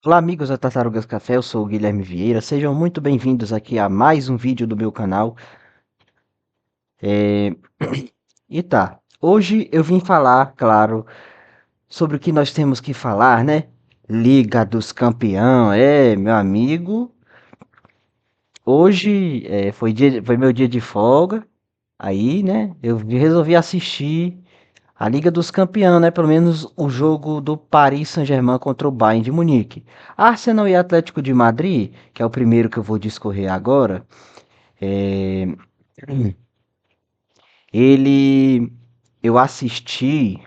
Olá, amigos da Tartarugas Café, eu sou o Guilherme Vieira. Sejam muito bem-vindos aqui a mais um vídeo do meu canal. É, E tá, hoje eu vim falar, claro, sobre o que nós temos que falar, né? Liga dos Campeão, meu amigo. Hoje foi meu dia de folga, aí, né? Eu resolvi assistir a Liga dos Campeão, né? Pelo menos o jogo do Paris Saint-Germain contra o Bayern de Munique. Arsenal e Atlético de Madrid, que é o primeiro que eu vou discorrer agora. É, ele. Eu assisti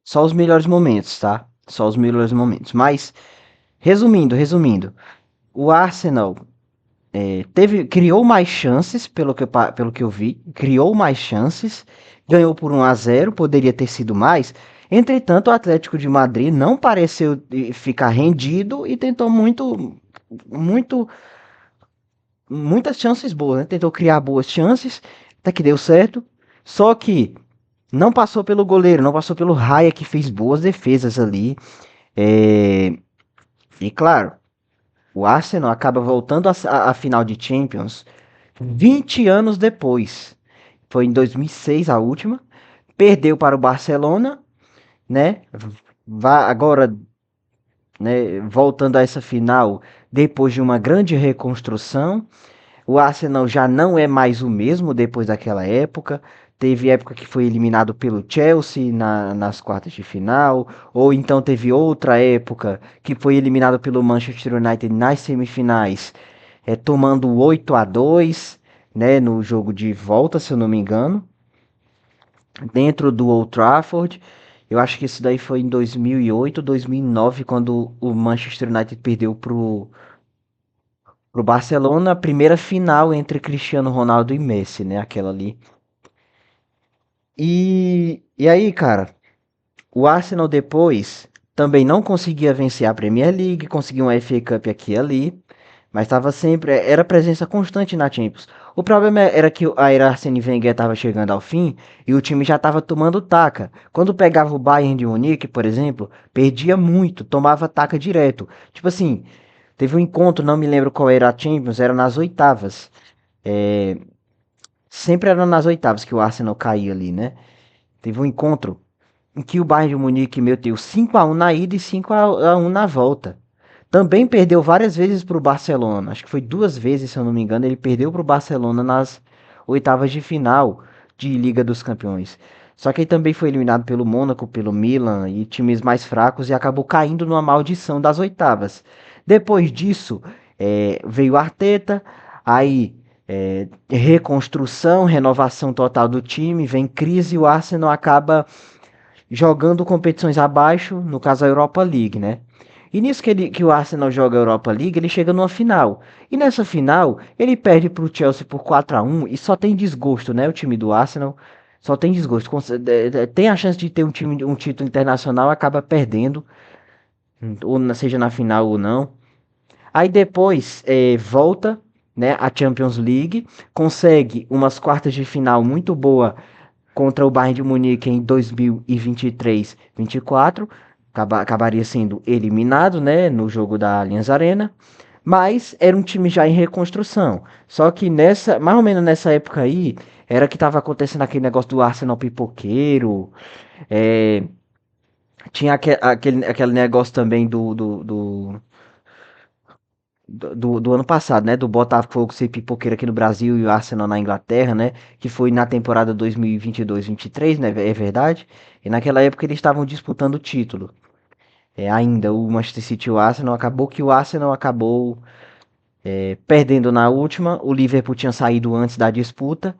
só os melhores momentos, tá? Só os melhores momentos. Mas, resumindo, o Arsenal criou mais chances, pelo que eu vi, criou mais chances, ganhou por 1-0, poderia ter sido mais. Entretanto, o Atlético de Madrid não pareceu ficar rendido e tentou muito, muitas chances boas, né? Tentou criar boas chances, até que deu certo. Só que não passou pelo goleiro, não passou pelo Raya, que fez boas defesas ali. É, E claro, o Arsenal acaba voltando à final de Champions 20 anos depois. Foi em 2006 a última. Perdeu para o Barcelona, né? Agora, né, voltando a essa final, depois de uma grande reconstrução. O Arsenal já não é mais o mesmo depois daquela época. Teve época que foi eliminado pelo Chelsea nas quartas de final, ou então teve outra época que foi eliminado pelo Manchester United nas semifinais, tomando 8-2, né, no jogo de volta, se eu não me engano, dentro do Old Trafford. Eu acho que isso daí foi em 2008, 2009, quando o Manchester United perdeu pro Barcelona, a primeira final entre Cristiano Ronaldo e Messi, né? Aquela ali. E aí, cara, o Arsenal depois também não conseguia vencer a Premier League, conseguiu uma FA Cup aqui e ali, mas estava sempre, era presença constante na Champions. O problema era que a era Arsene Wenger estava chegando ao fim e o time já estava tomando taca. Quando pegava o Bayern de Munique, por exemplo, perdia muito, tomava taca direto. Tipo assim, teve um encontro, não me lembro qual era a Champions, era nas oitavas. É, Sempre era nas oitavas que o Arsenal caía ali, né? Teve um encontro em que o Bayern de Munique meteu 5-1 na ida e 5-1 na volta. Também perdeu várias vezes para o Barcelona. Acho que foi duas vezes, se eu não me engano, ele perdeu para o Barcelona nas oitavas de final de Liga dos Campeões. Só que ele também foi eliminado pelo Mônaco, pelo Milan e times mais fracos e acabou caindo numa maldição das oitavas. Depois disso, veio o Arteta, aí reconstrução, renovação total do time, vem crise e o Arsenal acaba jogando competições abaixo, no caso a Europa League, né? E nisso que o Arsenal joga a Europa League, ele chega numa final. E nessa final, ele perde para o Chelsea por 4-1 e só tem desgosto, né? O time do Arsenal só tem desgosto. Tem a chance de ter um título internacional, acaba perdendo, ou seja na final ou não. Aí depois volta, né, a Champions League, consegue umas quartas de final muito boa contra o Bayern de Munique em 2023-24, acabaria sendo eliminado, né, no jogo da Allianz Arena, mas era um time já em reconstrução. Só que mais ou menos nessa época aí, era que estava acontecendo aquele negócio do Arsenal pipoqueiro, é, tinha aquele negócio também do ano passado, né? Do Botafogo ser pipoqueiro aqui no Brasil e o Arsenal na Inglaterra, né? Que foi na temporada 2022-23, né? É verdade. E naquela época eles estavam disputando o título. Ainda o Manchester City e o Arsenal. Acabou que o Arsenal acabou perdendo na última. O Liverpool tinha saído antes da disputa.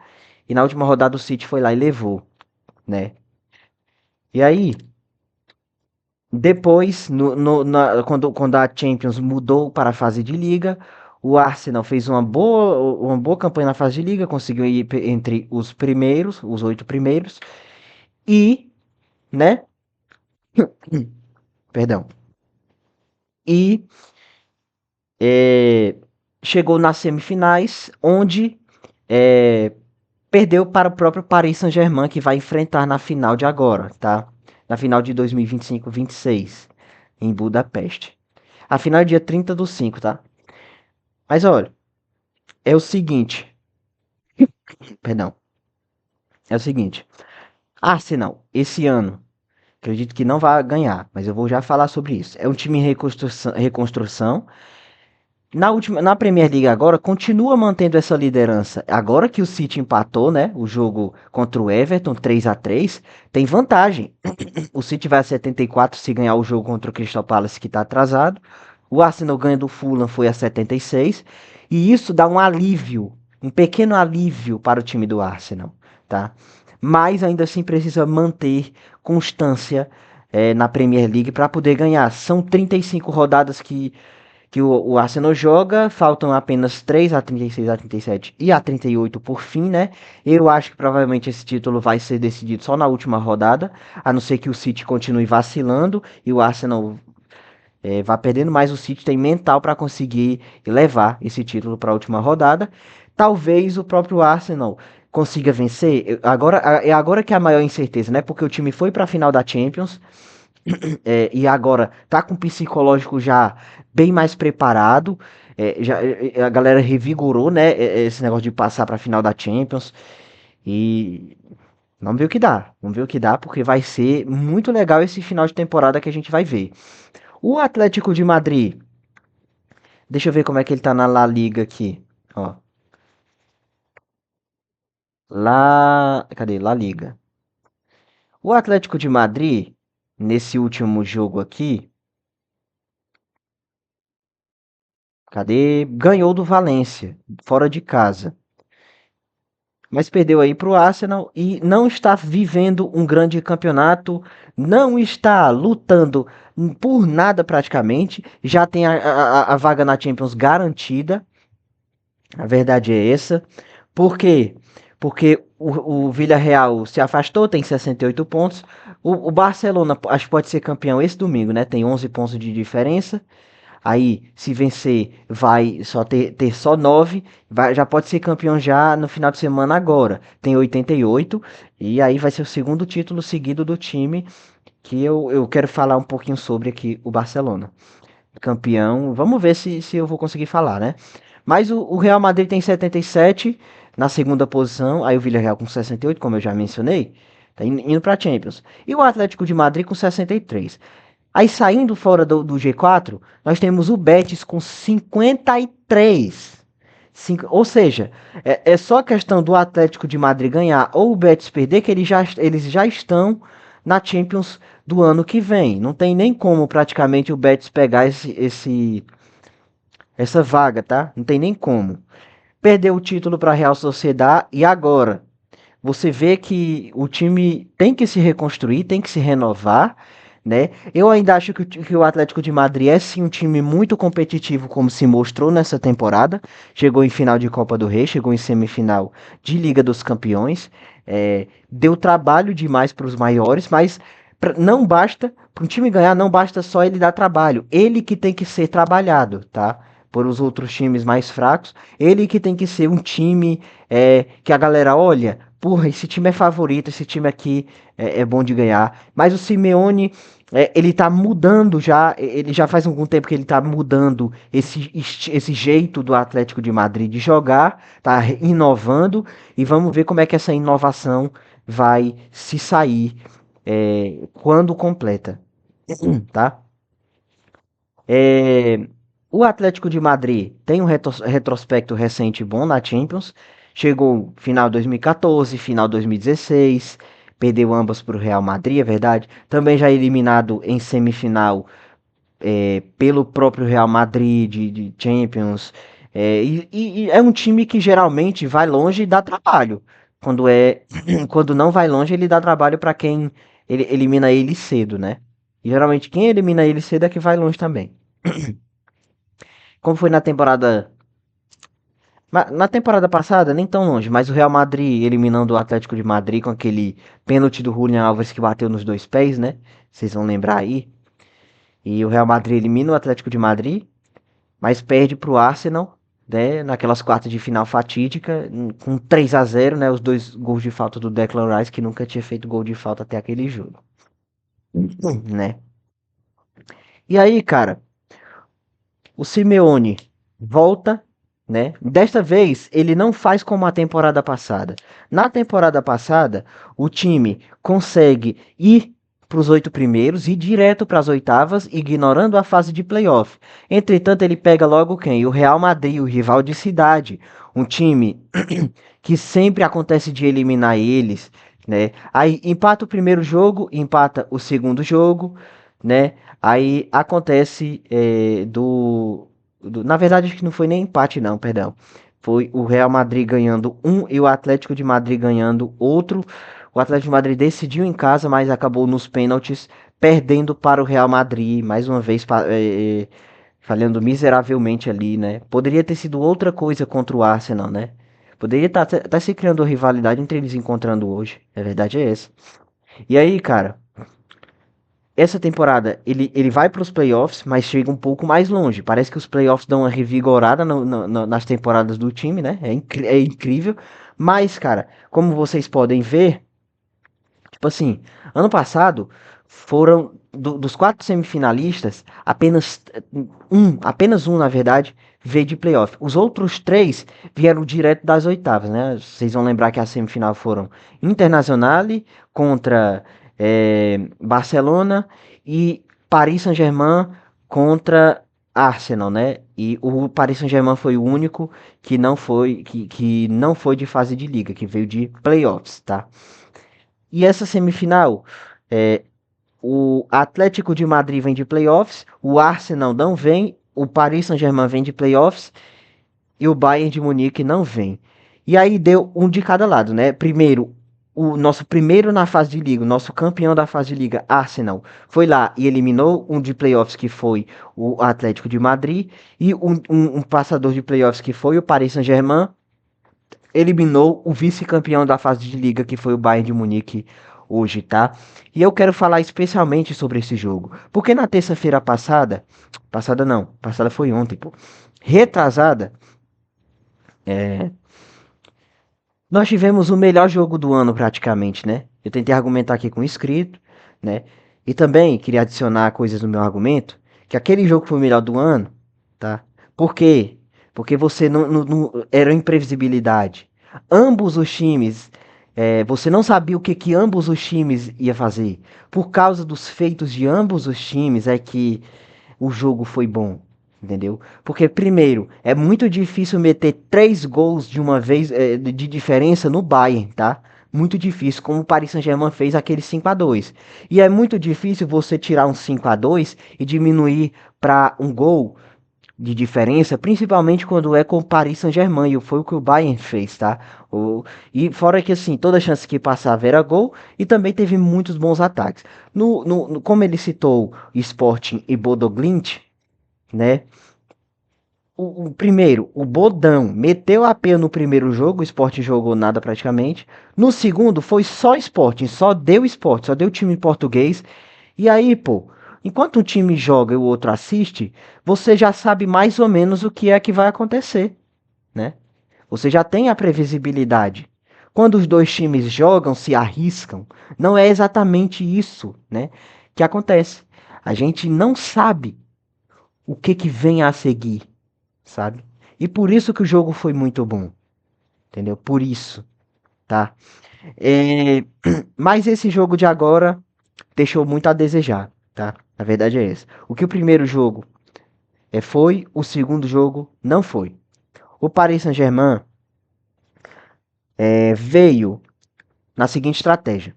E na última rodada o City foi lá e levou, né? E aí, depois, quando a Champions mudou para a fase de liga, o Arsenal fez uma boa campanha na fase de liga, conseguiu ir entre os primeiros, os oito primeiros, e, né, perdão, e é, chegou nas semifinais, onde é, perdeu para o próprio Paris Saint-Germain, que vai enfrentar na final de agora, tá? Na final de 2025-26. em Budapeste. A final é dia 30/5, tá? Mas olha, é o seguinte, perdão, é o seguinte, Arsenal, esse ano, acredito que não vai ganhar, mas eu vou já falar sobre isso. É um time em reconstrução. Na Premier League agora, continua mantendo essa liderança. Agora que o City empatou, né? O jogo contra o Everton, 3-3, tem vantagem. O City vai a 74 se ganhar o jogo contra o Crystal Palace, que está atrasado. O Arsenal ganha do Fulham, foi a 76. E isso dá um alívio, um pequeno alívio para o time do Arsenal, tá? Mas ainda assim precisa manter constância na Premier League para poder ganhar. São 35 rodadas que o Arsenal joga, faltam apenas 3 a 36, a 37 e a 38 por fim, né? Eu acho que provavelmente esse título vai ser decidido só na última rodada, a não ser que o City continue vacilando e o Arsenal vá perdendo, mas o City tem mental para conseguir levar esse título para a última rodada. Talvez o próprio Arsenal consiga vencer. É agora que é a maior incerteza, né? Porque o time foi para a final da Champions, e agora tá com o psicológico já bem mais preparado. A galera revigorou, né? Esse negócio de passar para a final da Champions. E vamos ver o que dá. Vamos ver o que dá, porque vai ser muito legal esse final de temporada que a gente vai ver. O Atlético de Madrid, deixa eu ver como é que ele tá na La Liga aqui. Ó, cadê? La Liga. O Atlético de Madrid, nesse último jogo aqui, cadê? Ganhou do Valência, fora de casa. Mas perdeu aí para o Arsenal e não está vivendo um grande campeonato, não está lutando por nada praticamente, já tem a vaga na Champions garantida, a verdade é essa. Por quê? Porque o Villarreal se afastou, tem 68 pontos. O Barcelona, acho que pode ser campeão esse domingo, né? Tem 11 pontos de diferença. Aí, se vencer, vai só ter só 9. Já pode ser campeão já no final de semana agora. Tem 88. E aí vai ser o segundo título seguido do time que eu quero falar um pouquinho sobre aqui, o Barcelona. Campeão. Vamos ver se eu vou conseguir falar, né? Mas o Real Madrid tem 77 na segunda posição. Aí o Villarreal com 68, como eu já mencionei. Tá indo para Champions. E o Atlético de Madrid com 63. Aí saindo fora do G4, nós temos o Betis com 53. Ou seja, é só questão do Atlético de Madrid ganhar ou o Betis perder que eles já estão na Champions do ano que vem. Não tem nem como praticamente o Betis pegar essa vaga, tá? Não tem nem como. Perdeu o título para a Real Sociedad e agora você vê que o time tem que se reconstruir, tem que se renovar, né? Eu ainda acho que o Atlético de Madrid é sim um time muito competitivo, como se mostrou nessa temporada. Chegou em final de Copa do Rei, chegou em semifinal de Liga dos Campeões. Deu trabalho demais para os maiores, mas não basta, para um time ganhar, não basta só ele dar trabalho. Ele que tem que ser trabalhado, tá? Por os outros times mais fracos. Ele que tem que ser um time que a galera olha, porra, esse time é favorito, esse time aqui é bom de ganhar. Mas o Simeone, ele tá mudando já, ele já faz algum tempo que ele tá mudando esse jeito do Atlético de Madrid de jogar, tá inovando, e vamos ver como é que essa inovação vai se sair quando completa, tá? É, o Atlético de Madrid tem um retrospecto recente bom na Champions. Chegou final 2014, final 2016, perdeu ambas para o Real Madrid, é verdade. Também já eliminado em semifinal pelo próprio Real Madrid de Champions. E é um time que geralmente vai longe e dá trabalho. Quando não vai longe, ele dá trabalho para quem ele elimina ele cedo, né? E geralmente quem elimina ele cedo é que vai longe também. Como foi na temporada. Na temporada passada, nem tão longe, mas o Real Madrid eliminando o Atlético de Madrid com aquele pênalti do Julian Alves que bateu nos dois pés, né? Vocês vão lembrar aí. E o Real Madrid elimina o Atlético de Madrid, mas perde para o Arsenal, né? Naquelas quartas de final fatídica, com 3-0, né? Os dois gols de falta do Declan Rice, que nunca tinha feito gol de falta até aquele jogo, né? E aí, cara, o Simeone volta, né? Desta vez ele não faz como a temporada passada. Na temporada passada, o time consegue ir para os 8 primeiros e direto para as oitavas, ignorando a fase de playoff. Entretanto, ele pega logo quem? O Real Madrid, o rival de cidade, um time que sempre acontece de eliminar eles, né? Aí empata o primeiro jogo, empata o segundo jogo, né? Aí acontece na verdade, acho que não foi nem empate, não, perdão. Foi o Real Madrid ganhando um e o Atlético de Madrid ganhando outro. O Atlético de Madrid decidiu em casa, mas acabou nos pênaltis, perdendo para o Real Madrid, mais uma vez falhando miseravelmente ali, né? Poderia ter sido outra coisa contra o Arsenal, né? Poderia estar se criando uma rivalidade entre eles encontrando hoje. A verdade é essa. E aí, cara, essa temporada ele vai para os playoffs, mas chega um pouco mais longe. Parece que os playoffs dão uma revigorada nas temporadas do time, né? É incrível. Mas, cara, como vocês podem ver, tipo assim, ano passado foram dos 4 semifinalistas, apenas um, na verdade, veio de playoff. Os outros 3 vieram direto das oitavas, né? Vocês vão lembrar que a semifinal foram Internazionale contra Barcelona e Paris Saint-Germain contra Arsenal, né? E o Paris Saint-Germain foi o único que não foi de fase de liga, que veio de playoffs, tá? E essa semifinal, é, o Atlético de Madrid vem de playoffs, o Arsenal não vem, o Paris Saint-Germain vem de playoffs e o Bayern de Munique não vem. E aí deu um de cada lado, né? Primeiro, o nosso primeiro na fase de liga, o nosso campeão da fase de liga, Arsenal, foi lá e eliminou um de playoffs que foi o Atlético de Madrid e um passador de playoffs que foi o Paris Saint-Germain eliminou o vice-campeão da fase de liga, que foi o Bayern de Munique hoje, tá? E eu quero falar especialmente sobre esse jogo, porque na terça-feira passada, passada não, passada foi ontem, pô, retrasada, nós tivemos o melhor jogo do ano praticamente, né? Eu tentei argumentar aqui com escrito, né? E também queria adicionar coisas no meu argumento, que aquele jogo foi o melhor do ano, tá? Por quê? Porque você era imprevisibilidade. Ambos os times, você não sabia o que ambos os times ia fazer. Por causa dos feitos de ambos os times é que o jogo foi bom, entendeu? Porque, primeiro, é muito difícil meter 3 gols de uma vez de diferença no Bayern, tá? Muito difícil, como o Paris Saint-Germain fez aquele 5-2. E é muito difícil você tirar um 5-2 e diminuir para um gol de diferença, principalmente quando é com o Paris Saint-Germain, e foi o que o Bayern fez, tá? E fora que, assim, toda chance que passava era gol, e também teve muitos bons ataques. Como ele citou Sporting e Bodo Glimt, né? Primeiro, o Bodão meteu a pena no primeiro jogo, o Sport jogou nada praticamente. No segundo, foi só Sporting, só deu Sport, só deu time português. E aí, pô, enquanto um time joga e o outro assiste, você já sabe mais ou menos o que é que vai acontecer, né? Você já tem a previsibilidade. Quando os dois times jogam, se arriscam, não é exatamente isso, né, que acontece. A gente não sabe o que vem a seguir, sabe? E por isso que o jogo foi muito bom, entendeu? Por isso, tá? É, mas esse jogo de agora deixou muito a desejar, tá? A verdade é essa. O que o primeiro jogo foi, o segundo jogo não foi. O Paris Saint-Germain veio na seguinte estratégia.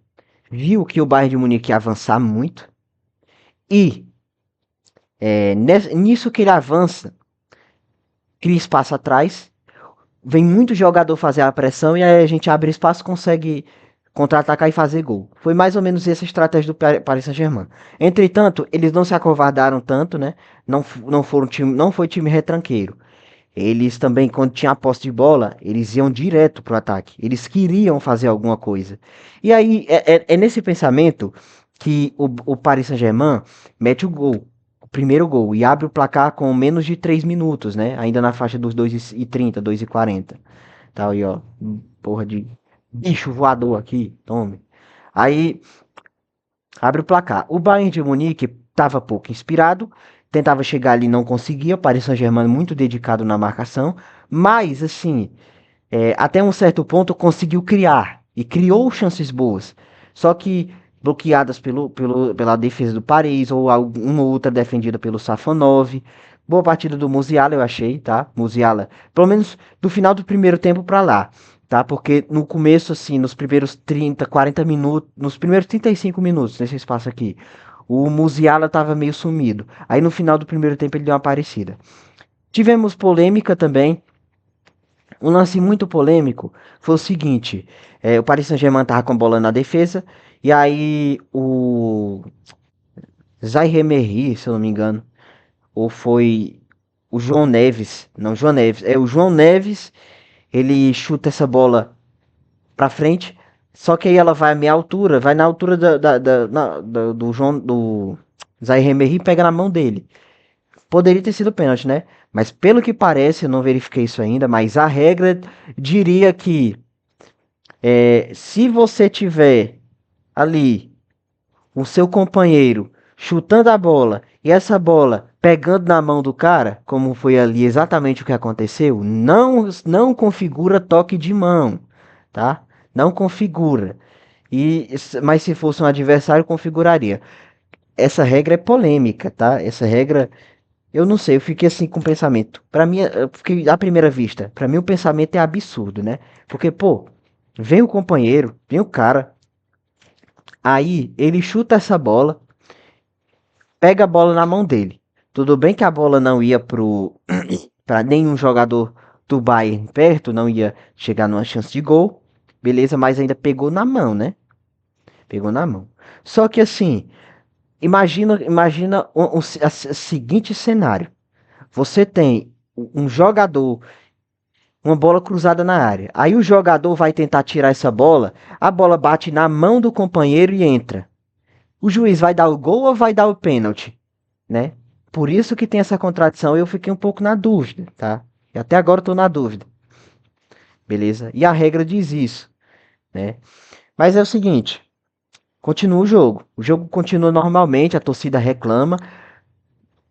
Viu que o Bayern de Munique ia avançar muito e nisso que ele avança, cria espaço atrás, vem muito jogador fazer a pressão e aí a gente abre espaço e consegue contra-atacar e fazer gol. Foi mais ou menos essa a estratégia do Paris Saint-Germain. Entretanto, eles não se acovardaram tanto, né? Não foi time retranqueiro. Eles também, quando tinha a posse de bola, eles iam direto pro ataque. Eles queriam fazer alguma coisa. E aí, é nesse pensamento que o Paris Saint-Germain mete o gol. O primeiro gol. E abre o placar com menos de 3 minutos, né? Ainda na faixa dos 2:30, 2:40. Tá aí, ó. Porra de bicho voador aqui. Tome. Aí, abre o placar. O Bayern de Munique estava pouco inspirado, tentava chegar ali e não conseguia. O Paris Saint-Germain muito dedicado na marcação, mas assim, até um certo ponto conseguiu criar e criou chances boas. Só que bloqueadas pela defesa do Paris ou uma ou outra defendida pelo Safonov. Boa partida do Musiala, eu achei, tá? Musiala, pelo menos do final do primeiro tempo para lá, tá? Porque no começo, assim, nos primeiros 30, 40 minutos, nos primeiros 35 minutos nesse espaço aqui, o Musiala tava meio sumido. Aí no final do primeiro tempo ele deu uma aparecida. Tivemos polêmica também. Um lance muito polêmico foi o seguinte: o Paris Saint-Germain tava com a bola na defesa, e aí o Zaire Emery, se eu não me engano, ou foi o João Neves, não, João Neves, o João Neves, ele chuta essa bola pra frente, só que aí ela vai à meia altura, vai na altura do João, do Zaire Emery, pega na mão dele. Poderia ter sido pênalti, né? Mas pelo que parece, eu não verifiquei isso ainda, mas a regra diria que se você tiver ali o seu companheiro chutando a bola e essa bola pegando na mão do cara, como foi ali exatamente o que aconteceu, não configura toque de mão, tá? Não configura. Mas se fosse um adversário, configuraria. Essa regra é polêmica, tá? Essa regra, eu não sei, eu fiquei assim com o pensamento. Pra mim, eu fiquei à primeira vista, pra mim o pensamento é absurdo, né? Porque, pô, vem o companheiro, vem o cara, aí ele chuta essa bola, pega a bola na mão dele. Tudo bem que a bola não ia para nenhum jogador do Bayern perto, não ia chegar numa chance de gol, beleza, mas ainda pegou na mão, né? Pegou na mão. Só que assim, imagina seguinte cenário. Você tem um jogador, uma bola cruzada na área. Aí o jogador vai tentar tirar essa bola, a bola bate na mão do companheiro e entra. O juiz vai dar o gol ou vai dar o pênalti, né? Por isso que tem essa contradição, eu fiquei um pouco na dúvida, tá? E até agora eu tô na dúvida, beleza? E a regra diz isso, né? Mas é o seguinte, continua o jogo continua normalmente, a torcida reclama.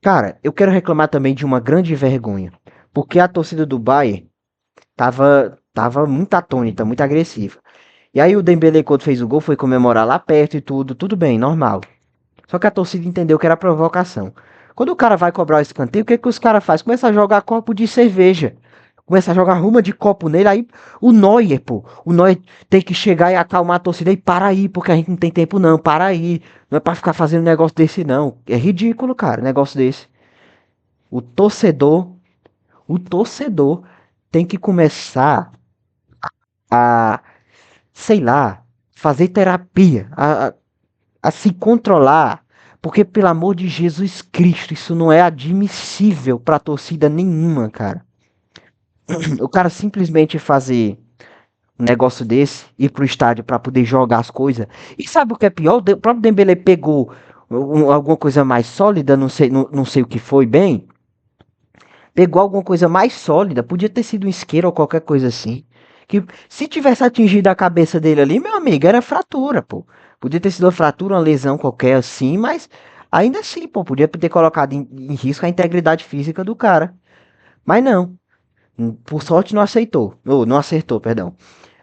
Cara, eu quero reclamar também de uma grande vergonha, porque a torcida do Bayern tava muito atônita, muito agressiva. E aí o Dembélé quando fez o gol foi comemorar lá perto e tudo bem, normal. Só que a torcida entendeu que era provocação. Quando o cara vai cobrar o escanteio, o que, que os caras fazem? Começa a jogar copo de cerveja. Começa a jogar ruma de copo nele. Aí o Neuer, pô. O Neuer tem que chegar e acalmar a torcida. E para aí, porque a gente não tem tempo não. Para aí. Não é pra ficar fazendo negócio desse não. É ridículo, cara, negócio desse. O torcedor, o torcedor tem que começar a, sei lá, fazer terapia. A se controlar. Porque, pelo amor de Jesus Cristo, isso não é admissível pra torcida nenhuma, cara. O cara simplesmente fazer um negócio desse, ir pro estádio pra poder jogar as coisas. E sabe o que é pior? O próprio Dembele pegou alguma coisa mais sólida, não sei o que foi bem. Pegou alguma coisa mais sólida, podia ter sido um isqueiro ou qualquer coisa assim. Que se tivesse atingido a cabeça dele ali, meu amigo, era fratura, pô. Podia ter sido uma fratura, uma lesão qualquer assim, mas ainda assim, pô, podia ter colocado em risco a integridade física do cara. Mas não, por sorte não aceitou, ou não acertou, perdão.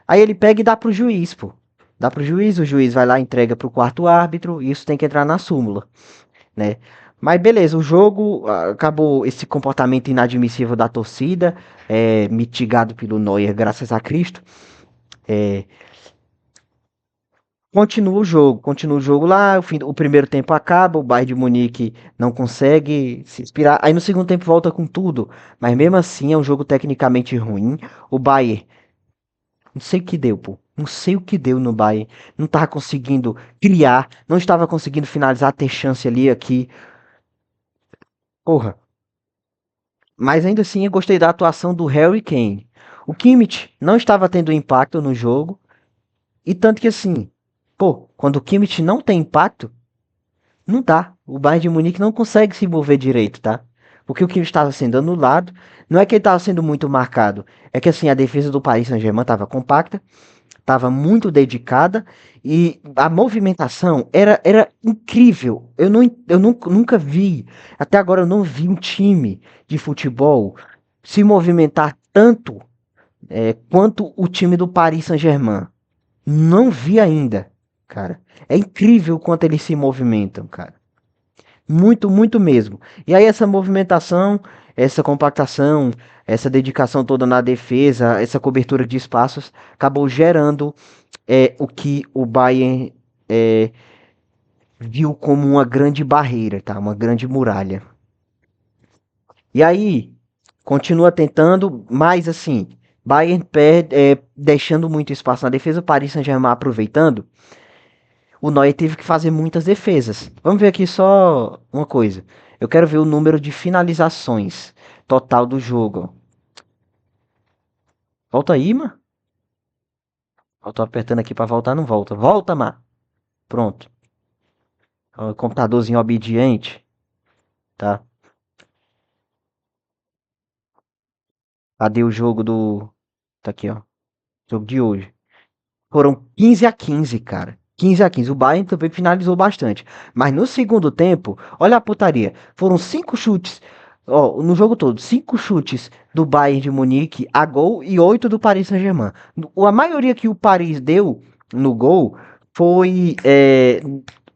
Aí ele pega e dá pro juiz, pô. Dá pro juiz, o juiz vai lá, entrega pro quarto árbitro, e isso tem que entrar na súmula, né? Mas beleza, o jogo acabou esse comportamento inadmissível da torcida, mitigado pelo Neuer, graças a Cristo. É, continua o jogo lá, o primeiro tempo acaba, o Bayern de Munique não consegue se inspirar. Aí no segundo tempo volta com tudo, mas mesmo assim é um jogo tecnicamente ruim. O Bayern, não sei o que deu, pô. Não sei o que deu no Bayern. Não estava conseguindo criar, não estava conseguindo finalizar, ter chance ali aqui. Porra, mas ainda assim eu gostei da atuação do Harry Kane. O Kimmich não estava tendo impacto no jogo, e tanto que assim, pô, quando o Kimmich não tem impacto, não dá. O Bayern de Munique não consegue se mover direito, tá? Porque o Kimmich estava sendo anulado, não é que ele estava sendo muito marcado, é que assim, a defesa do Paris Saint-Germain estava compacta, estava muito dedicada e a movimentação era incrível. Nunca vi, até agora eu não vi um time de futebol se movimentar tanto quanto o time do Paris Saint-Germain. Não vi ainda, cara. É incrível o quanto eles se movimentam, cara. Muito, muito mesmo. E aí essa movimentação, essa compactação, essa dedicação toda na defesa, essa cobertura de espaços, acabou gerando o que o Bayern é, viu como uma grande barreira, tá? Uma grande muralha. E aí, continua tentando, mas assim, Bayern perde, deixando muito espaço na defesa, o Paris Saint-Germain aproveitando, o Neuer teve que fazer muitas defesas. Vamos ver aqui só uma coisa. Eu quero ver o número de finalizações total do jogo. Volta aí, mano. Eu tô apertando aqui pra voltar, não volta. Volta, mano. Pronto. Ó, computadorzinho obediente, tá? Cadê o jogo do... Tá aqui, ó. Jogo de hoje. Foram 15-15, cara. 15-15. O Bayern também finalizou bastante. Mas no segundo tempo, olha a putaria. Foram 5 chutes. Ó, no jogo todo, 5 chutes do Bayern de Munique a gol e 8 do Paris Saint-Germain. A maioria que o Paris deu no gol foi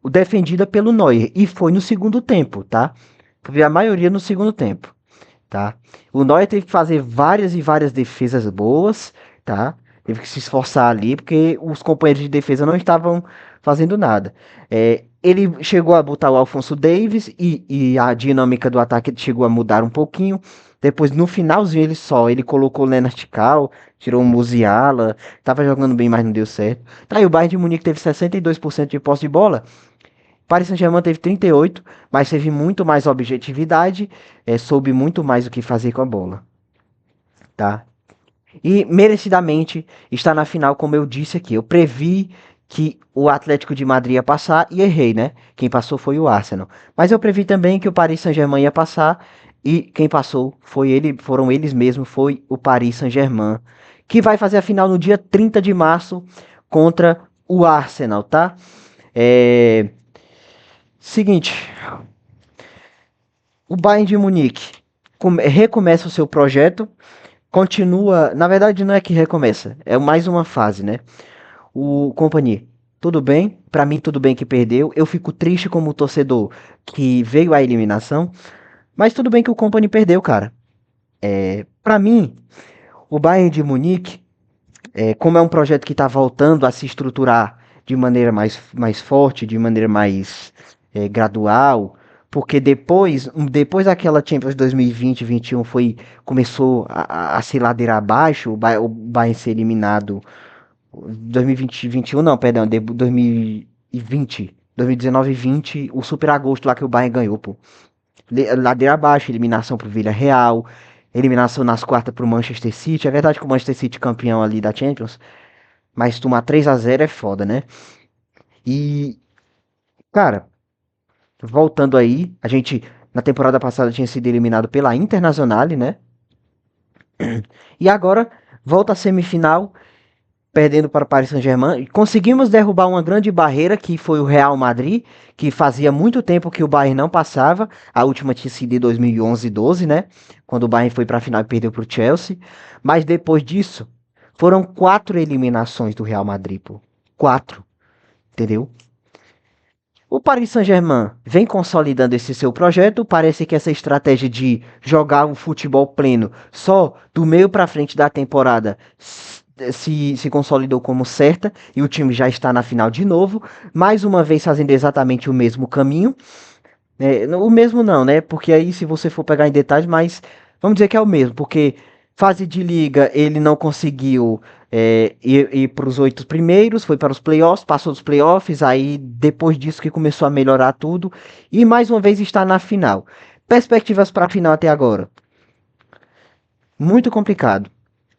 defendida pelo Neuer. E foi no segundo tempo, tá? Foi a maioria no segundo tempo, tá? O Neuer teve que fazer várias e várias defesas boas, tá? Teve que se esforçar ali, porque os companheiros de defesa não estavam fazendo nada. Ele chegou a botar o Alfonso Davis e a dinâmica do ataque chegou a mudar um pouquinho. Depois, no finalzinho, ele colocou o Lennart Kau, tirou o Musiala, tava jogando bem, mas não deu certo. Tá aí, o Bayern de Munique teve 62% de posse de bola, Paris Saint-Germain teve 38, mas teve muito mais objetividade, soube muito mais o que fazer com a bola, tá? E merecidamente está na final, como eu disse aqui. Eu previ que o Atlético de Madrid ia passar e errei, né? Quem passou foi o Arsenal. Mas eu previ também que o Paris Saint-Germain ia passar e quem passou foram eles mesmos, foi o Paris Saint-Germain, que vai fazer a final no dia 30 de março contra o Arsenal, tá? É... Seguinte, o Bayern de Munique recomeça o seu projeto, continua. Na verdade, não é que recomeça, é mais uma fase, né? O Company, tudo bem, pra mim tudo bem que perdeu. Eu fico triste como torcedor que veio a eliminação, mas tudo bem que o Company perdeu, cara. Pra mim, o Bayern de Munique, como é um projeto que tá voltando a se estruturar de maneira mais forte, de maneira mais gradual, porque depois daquela Champions 2020-21 começou a se ladeira abaixo, o Bayern ser eliminado 2020, 21 não, perdão, 2020, 2019 e 20, o Super Agosto lá que o Bayern ganhou, pô. Ladeira abaixo, eliminação pro Villarreal, eliminação nas quartas pro Manchester City. É verdade que o Manchester City é campeão ali da Champions, mas tomar 3-0 é foda, né? E, cara, voltando aí, a gente na temporada passada tinha sido eliminado pela Internazionale, né? E agora volta à semifinal perdendo para o Paris Saint-Germain. Conseguimos derrubar uma grande barreira que foi o Real Madrid, que fazia muito tempo que o Bayern não passava. A última tinha sido em 2011-12, né? Quando o Bayern foi para a final e perdeu para o Chelsea. Mas depois disso, foram 4 eliminações do Real Madrid, pô. 4, entendeu? O Paris Saint-Germain vem consolidando esse seu projeto. Parece que essa estratégia de jogar o futebol pleno só do meio para frente da temporada se consolidou como certa e o time já está na final de novo, mais uma vez fazendo exatamente o mesmo caminho. O mesmo não, né? Porque aí, se você for pegar em detalhes, mas vamos dizer que é o mesmo, porque fase de liga ele não conseguiu ir para os 8 primeiros, foi para os playoffs, passou dos playoffs, aí depois disso que começou a melhorar tudo, e mais uma vez está na final. Perspectivas para a final até agora? Muito complicado.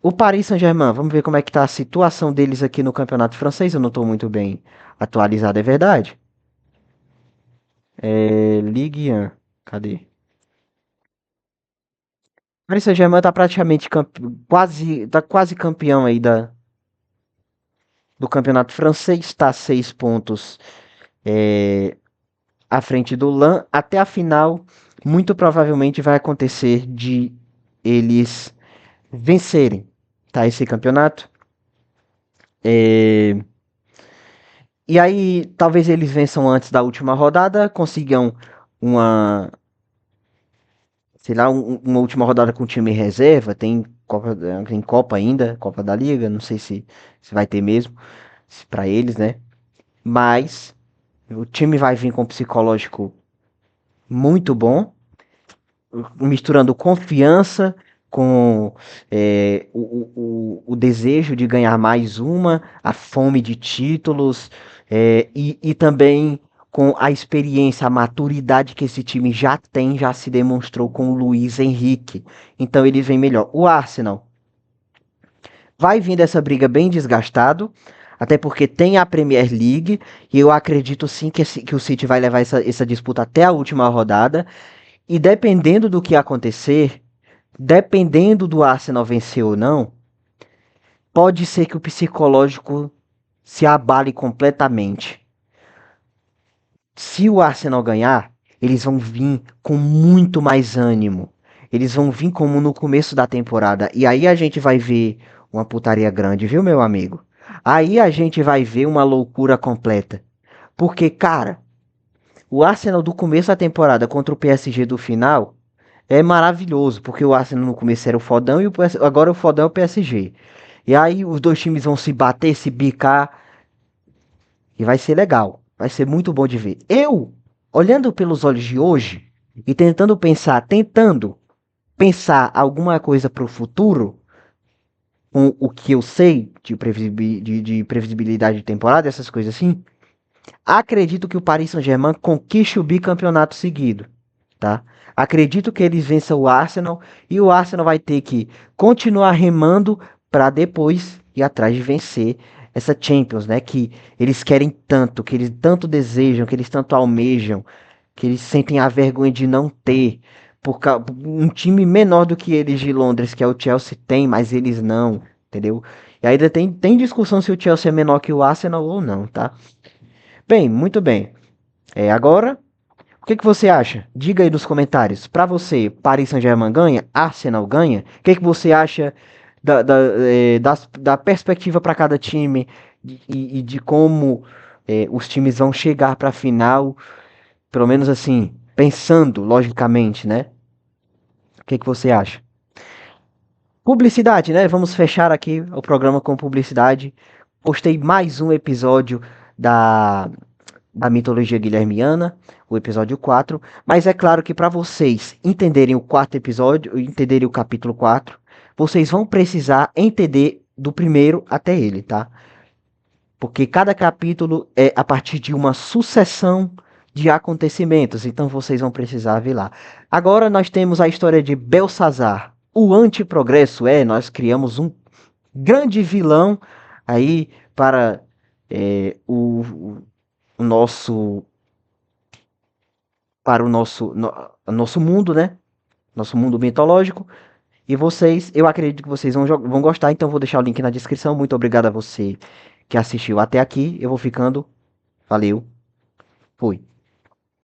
O Paris Saint-Germain, vamos ver como é que tá a situação deles aqui no campeonato francês, eu não estou muito bem atualizado, é verdade? Ligue 1, cadê? Paris Saint-Germain tá praticamente quase campeão aí da. do campeonato francês, está 6 pontos à frente do LAN. Até a final, muito provavelmente vai acontecer de eles vencerem, tá, esse campeonato. E aí, talvez eles vençam antes da última rodada, consigam uma, sei lá, uma última rodada com o time reserva. Tem Copa ainda, Copa da Liga, não sei se vai ter mesmo, se para eles, né? Mas o time vai vir com um psicológico muito bom, misturando confiança com o desejo de ganhar mais uma, a fome de títulos, e também com a experiência, a maturidade que esse time já tem, já se demonstrou com o Luiz Henrique. Então eles vêm melhor. O Arsenal vai vir dessa briga bem desgastado, até porque tem a Premier League, e eu acredito sim que o City vai levar essa disputa até a última rodada. E dependendo do que acontecer, dependendo do Arsenal vencer ou não, pode ser que o psicológico se abale completamente. Se o Arsenal ganhar, eles vão vir com muito mais ânimo. Eles vão vir como no começo da temporada. E aí a gente vai ver uma putaria grande, viu, meu amigo? Aí a gente vai ver uma loucura completa. Porque, cara, o Arsenal do começo da temporada contra o PSG do final é maravilhoso, porque o Arsenal no começo era o fodão e agora o fodão é o PSG. E aí os dois times vão se bater, se bicar e vai ser legal. Vai ser muito bom de ver. Eu, olhando pelos olhos de hoje e tentando pensar alguma coisa para o futuro, com o que eu sei de previsibilidade de temporada, essas coisas assim, acredito que o Paris Saint-Germain conquiste o bicampeonato seguido, tá? Acredito que eles vençam o Arsenal e o Arsenal vai ter que continuar remando para depois ir atrás de vencer essa Champions, né? Que eles querem tanto, que eles tanto desejam, que eles tanto almejam, que eles sentem a vergonha de não ter. Um time menor do que eles de Londres, que é o Chelsea, tem, mas eles não, entendeu? E ainda tem discussão se o Chelsea é menor que o Arsenal ou não, tá? Bem, muito bem. Agora, o que você acha? Diga aí nos comentários. Para você, Paris Saint-Germain ganha? Arsenal ganha? O que você acha da perspectiva para cada time e de como os times vão chegar para a final? Pelo menos assim, pensando logicamente, né? O que você acha? Publicidade, né? Vamos fechar aqui o programa com publicidade. Postei mais um episódio da da mitologia guilhermiana, o episódio 4. Mas é claro que para vocês entenderem o quarto episódio, entenderem o capítulo 4, vocês vão precisar entender do primeiro até ele, tá? Porque cada capítulo é a partir de uma sucessão de acontecimentos, então vocês vão precisar ver lá. Agora nós temos a história de Belsazar, o antiprogresso. Nós criamos um grande vilão aí para o nosso para o nosso mundo, né? Nosso mundo mitológico. E eu acredito que vocês vão gostar, então vou deixar o link na descrição. Muito obrigado a você que assistiu até aqui. Eu vou ficando. Valeu. Fui.